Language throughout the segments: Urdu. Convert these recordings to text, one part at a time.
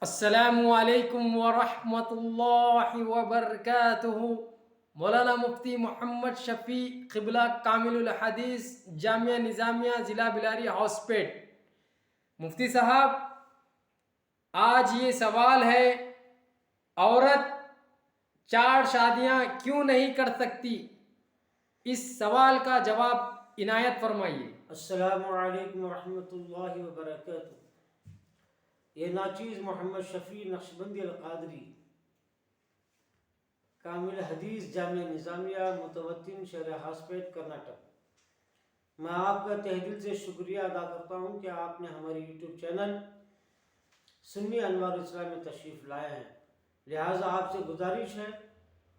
السلام علیکم ورحمۃ اللہ وبرکاتہ۔ مولانا مفتی محمد شفیع قبلہ کامل الحدیث جامعہ نظامیہ ضلع بیلاری ہاؤس پیٹ۔ مفتی صاحب، آج یہ سوال ہے، عورت 4 شادیاں کیوں نہیں کر سکتی؟ اس سوال کا جواب عنایت فرمائیے۔ السلام علیکم ورحمۃ اللہ وبرکاتہ۔ یہ ناچیز محمد شفیع نقشبندی القادری، کامل حدیث جامعہ نظامیہ متوطن شہر ہاسپیٹ کرناٹک۔ میں آپ کا تہ دل سے شکریہ ادا کرتا ہوں کہ آپ نے ہمارے یوٹیوب چینل سنی انوار اسلام میں تشریف لائے ہیں۔ لہٰذا آپ سے گزارش ہے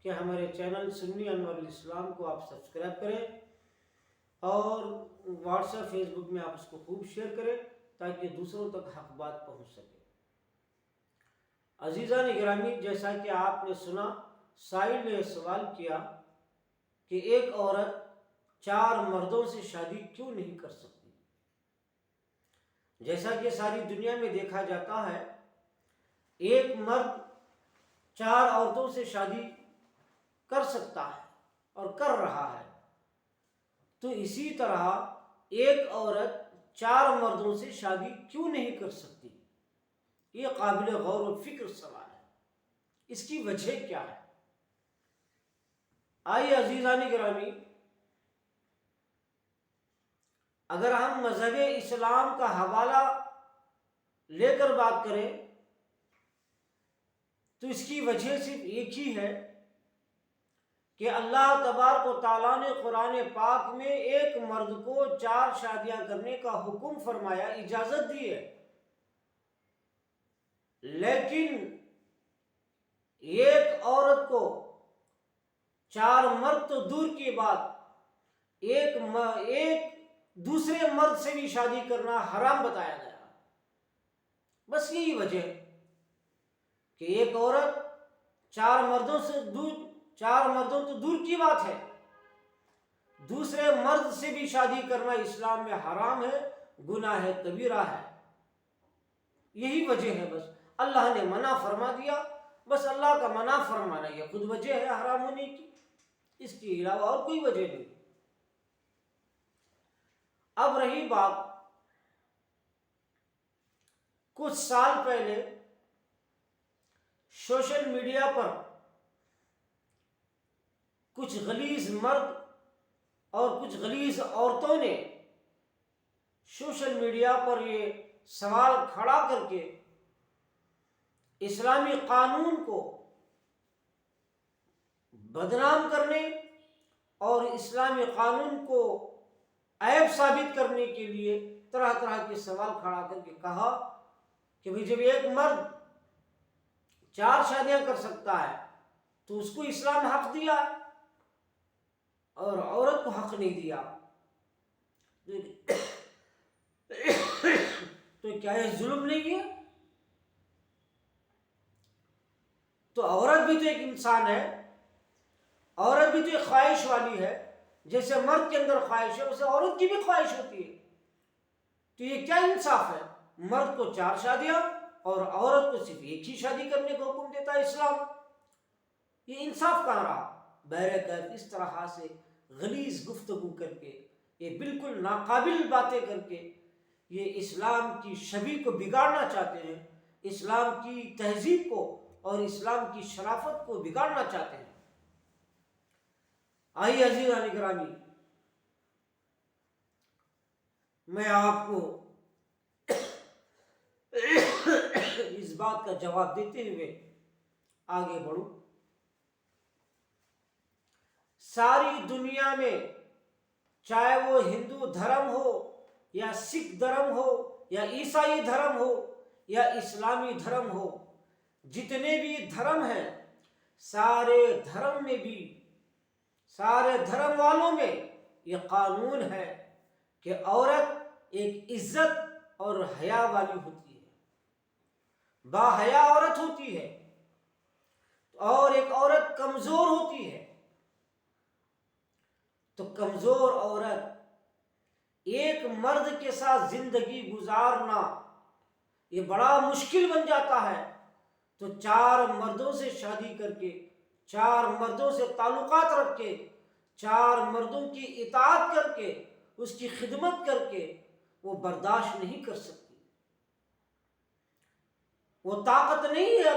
کہ ہمارے چینل سنی انوار اسلام کو آپ سبسکرائب کریں اور واٹس ایپ فیس بک میں آپ اس کو خوب شیئر کریں تاکہ دوسروں تک حق بات پہنچ سکے۔ عزیزان گرامی، جیسا کہ آپ نے سنا، سائل نے سوال کیا کہ ایک عورت 4 مردوں سے شادی کیوں نہیں کر سکتی؟ جیسا کہ ساری دنیا میں دیکھا جاتا ہے، ایک مرد 4 عورتوں سے شادی کر سکتا ہے اور کر رہا ہے، تو اسی طرح ایک عورت 4 مردوں سے شادی کیوں نہیں کر سکتی؟ یہ قابل غور و فکر سوال ہے۔ اس کی وجہ کیا ہے؟ آئیے عزیزان گرامی، اگر ہم مذہب اسلام کا حوالہ لے کر بات کریں تو اس کی وجہ صرف ایک ہی ہے کہ اللہ تبارک و تعالیٰ نے قرآن پاک میں ایک مرد کو 4 شادیاں کرنے کا حکم فرمایا، اجازت دی ہے، لیکن ایک عورت کو 4 مرد تو دور کی بات، ایک دوسرے مرد سے بھی شادی کرنا حرام بتایا گیا۔ بس یہی وجہ ہے کہ ایک عورت 4 مردوں تو دور کی بات ہے، دوسرے مرد سے بھی شادی کرنا اسلام میں حرام ہے، گناہ کبیرہ ہے۔ یہی وجہ ہے، بس اللہ نے منع فرما دیا، بس اللہ کا منع فرمانا یہ خود وجہ ہے حرام ہونے کی، اس کے علاوہ اور کوئی وجہ نہیں۔ اب رہی بات، کچھ سال پہلے سوشل میڈیا پر کچھ غلیظ مرد اور کچھ غلیظ عورتوں نے سوشل میڈیا پر یہ سوال کھڑا کر کے اسلامی قانون کو بدنام کرنے اور اسلامی قانون کو عیب ثابت کرنے کے لیے طرح طرح کے سوال کھڑا کر کے کہا کہ بھئی جب ایک مرد 4 شادیاں کر سکتا ہے تو اس کو اسلام حق دیا اور عورت کو حق نہیں دیا، تو کیا یہ ظلم نہیں ہے؟ تو عورت بھی تو ایک انسان ہے، عورت بھی تو ایک خواہش والی ہے، جیسے مرد کے اندر خواہش ہے ویسے عورت کی بھی خواہش ہوتی ہے، تو یہ کیا انصاف ہے؟ مرد کو 4 شادیاں اور عورت کو صرف ایک ہی شادی کرنے کا حکم دیتا ہے اسلام، یہ انصاف کہاں رہا؟ بہرکیف اس طرح سے غلیظ گفتگو کر کے، یہ بالکل ناقابل باتیں کر کے یہ اسلام کی شبیہ کو بگاڑنا چاہتے ہیں، اسلام کی تہذیب کو اور اسلام کی شرافت کو بگاڑنا چاہتے ہیں۔ آئیے عزیزان گرامی، میں آپ کو اس بات کا جواب دیتے ہوئے آگے بڑھوں۔ ساری دنیا میں، چاہے وہ ہندو دھرم ہو یا سکھ دھرم ہو یا عیسائی دھرم ہو یا اسلامی دھرم ہو، جتنے بھی دھرم ہیں، سارے دھرم والوں میں یہ قانون ہے کہ عورت ایک عزت اور حیا والی ہوتی ہے، باحیا عورت ہوتی ہے، اور ایک عورت کمزور ہوتی ہے، تو کمزور عورت ایک مرد کے ساتھ زندگی گزارنا یہ بڑا مشکل بن جاتا ہے، تو 4 مردوں سے شادی کر کے، 4 مردوں سے تعلقات رکھ کے، 4 مردوں کی اطاعت کر کے، اس کی خدمت کر کے وہ برداشت نہیں کر سکتی۔ وہ طاقت نہیں ہے،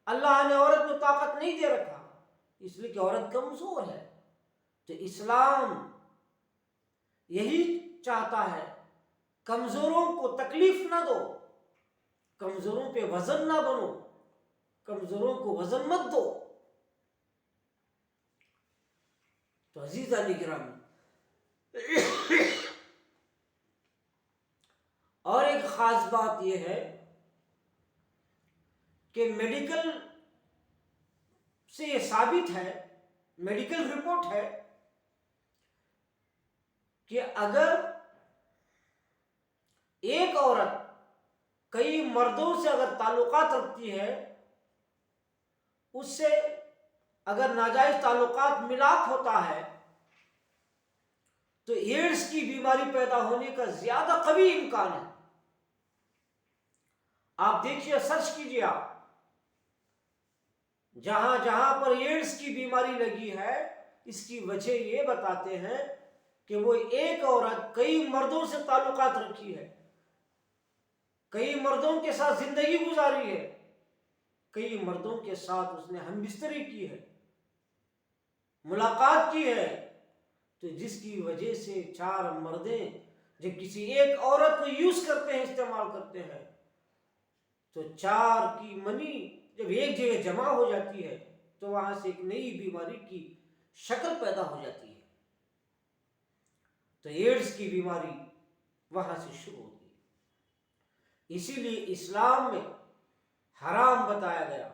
اللہ نے عورت میں طاقت نہیں دے رکھا، اس لیے کہ عورت کمزور ہے۔ تو اسلام یہی چاہتا ہے، کمزوروں کو تکلیف نہ دو، کمزوروں پہ وزن نہ بنو، کمزوروں کو وزن مت دو۔ تو عزیزان گرامی، اور ایک خاص بات یہ ہے کہ میڈیکل سے یہ ثابت ہے، میڈیکل رپورٹ ہے کہ اگر ایک عورت کئی مردوں سے اگر تعلقات رکھتی ہے، اس سے اگر ناجائز تعلقات ملاپ ہوتا ہے، تو ایڈز کی بیماری پیدا ہونے کا زیادہ قوی امکان ہے۔ آپ دیکھیے، سرچ کیجیے، آپ جہاں جہاں پر ایڈز کی بیماری لگی ہے، اس کی وجہ یہ بتاتے ہیں کہ وہ ایک عورت کئی مردوں سے تعلقات رکھی ہے، کئی مردوں کے ساتھ زندگی گزاری ہے، کئی مردوں کے ساتھ اس نے ہم بستری کی ہے، ملاقات کی ہے، تو جس کی وجہ سے 4 مردیں جب کسی ایک عورت کو یوز کرتے ہیں، استعمال کرتے ہیں، تو 4 کی منی جب ایک جگہ جمع ہو جاتی ہے تو وہاں سے ایک نئی بیماری کی شکل پیدا ہو جاتی ہے۔ تو ایڈز کی بیماری وہاں سے شروع ہوتی ہے۔ اسی لیے اسلام میں حرام بتایا گیا،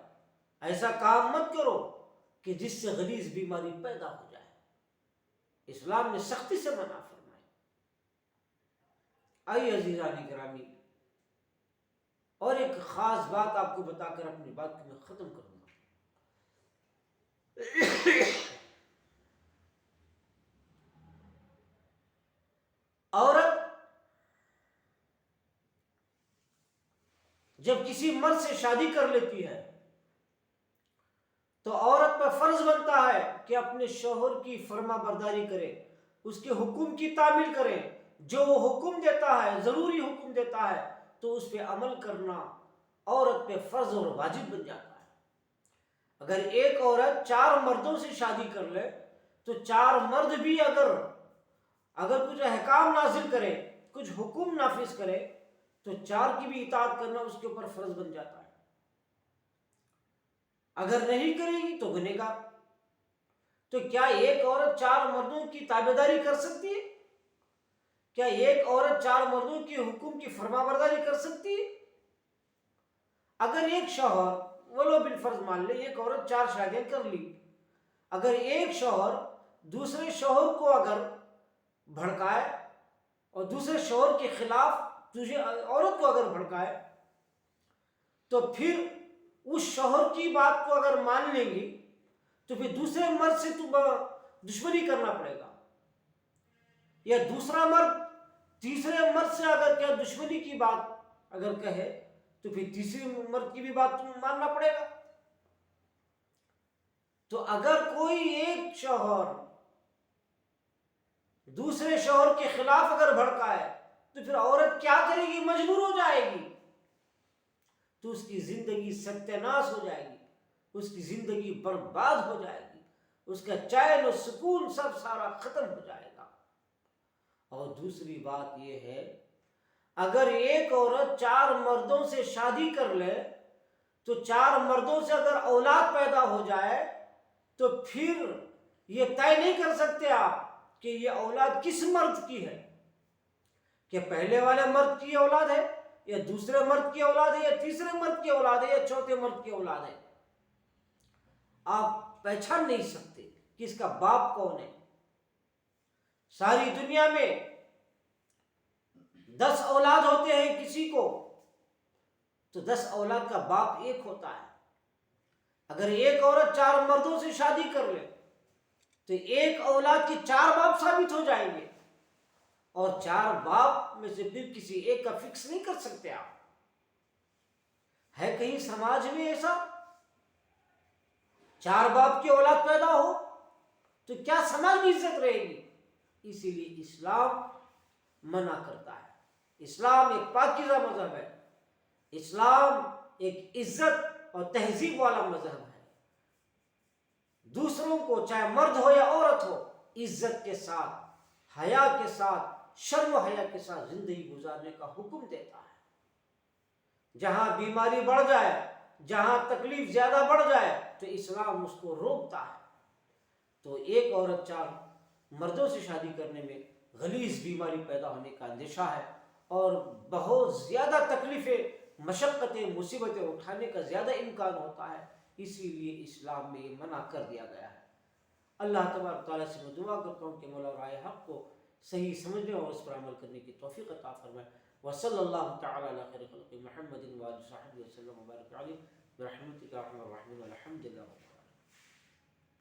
ایسا کام مت کرو کہ جس سے غلیظ بیماری پیدا ہو جائے۔ اسلام نے سختی سے منع فرمایا۔ آئیے عزیزان گرامی، اور ایک خاص بات آپ کو بتا کر اپنی بات کو میں ختم کروں گا۔ عورت جب کسی مرد سے شادی کر لیتی ہے تو عورت پر فرض بنتا ہے کہ اپنے شوہر کی فرما برداری کرے، اس کے حکم کی تعمیل کرے، جو وہ حکم دیتا ہے، ضروری حکم دیتا ہے، تو اس پہ عمل کرنا عورت پہ فرض اور واجب بن جاتا ہے۔ اگر ایک عورت 4 مردوں سے شادی کر لے تو 4 مرد بھی اگر کچھ احکام نازل کرے، کچھ حکم نافذ کرے، تو 4 کی بھی اطاعت کرنا اس کے اوپر فرض بن جاتا ہے۔ اگر نہیں کرے گی تو گنہگار۔ تو کیا ایک عورت 4 مردوں کی تابعداری کر سکتی ہے؟ کیا ایک عورت 4 مردوں کے حکم کی فرما برداری کر سکتی ہے؟ اگر ایک شوہر، ولو بالفرض مان لے ایک عورت 4 شادیاں کر لی، اگر ایک شوہر دوسرے شوہر کو اگر بھڑکائے اور دوسرے شوہر کے خلاف دوسری عورت کو اگر بھڑکائے، تو پھر اس شوہر کی بات کو اگر مان لیں گی تو پھر دوسرے مرد سے تو دشمنی کرنا پڑے گا، یا دوسرا مرد تیسرے مرد سے اگر کیا دشمنی کی بات اگر کہے تو پھر تیسرے مرد کی بھی بات ماننا پڑے گا۔ تو اگر کوئی ایک شوہر دوسرے شوہر کے خلاف اگر بھڑکائے تو پھر عورت کیا کرے گی؟ مجبور ہو جائے گی، تو اس کی زندگی ستیہ-ناش ہو جائے گی، اس کی زندگی برباد ہو جائے گی، اس کا چین و سکون سب سارا ختم ہو جائے گا۔ اور دوسری بات یہ ہے، اگر ایک عورت 4 مردوں سے شادی کر لے تو 4 مردوں سے اگر اولاد پیدا ہو جائے تو پھر یہ طے نہیں کر سکتے آپ کہ یہ اولاد کس مرد کی ہے، کہ پہلے والے مرد کی اولاد ہے یا دوسرے مرد کی اولاد ہے یا تیسرے مرد کی اولاد ہے یا چوتھے مرد کی اولاد ہے۔ آپ پہچان نہیں سکتے کہ اس کا باپ کون ہے۔ ساری دنیا میں 10 اولاد ہوتے ہیں کسی کو، تو 10 اولاد کا باپ ایک ہوتا ہے۔ اگر ایک عورت 4 مردوں سے شادی کر لے تو ایک اولاد کے 4 باپ ثابت ہو جائیں گے، اور 4 باپ میں سے پھر کسی ایک کا فکس نہیں کر سکتے آپ۔ ہے کہیں سماج میں ایسا؟ 4 باپ کی اولاد پیدا ہو تو کیا سماج میں عزت رہے گی؟ اسی لیے اسلام منع کرتا ہے. اسلام ایک پاکیزہ مذہب ہے. اسلام ایک عزت اور تہذیب والا مذہب ہے. دوسروں کو چاہے مرد ہو یا عورت ہو عزت کے ساتھ، حیا کے ساتھ، شرم و حیا کے ساتھ زندگی گزارنے کا حکم دیتا ہے. جہاں بیماری بڑھ جائے، جہاں تکلیف زیادہ بڑھ جائے تو اسلام اس کو روکتا ہے. تو ایک عورت 4 مردوں سے شادی کرنے میں غلیظ بیماری پیدا ہونے کا اندیشہ ہے اور بہت زیادہ تکلیفیں، مشقتیں، مصیبتیں اٹھانے کا زیادہ امکان ہوتا ہے. اسی لیے اسلام میں یہ منع کر دیا گیا ہے. اللہ تبارک تعالیٰ سے میں دعا کرتا ہوں کہ مولا رائے حق کو صحیح سمجھنے اور اس پر عمل کرنے کی توفیق عطا فرمائے. وصلی اللہ تعالیٰ علی خیر خلق محمد و آلہ وصحبہ وسلم وبارک علیہ برحمتک یا ارحم الراحمین. الحمد للہ.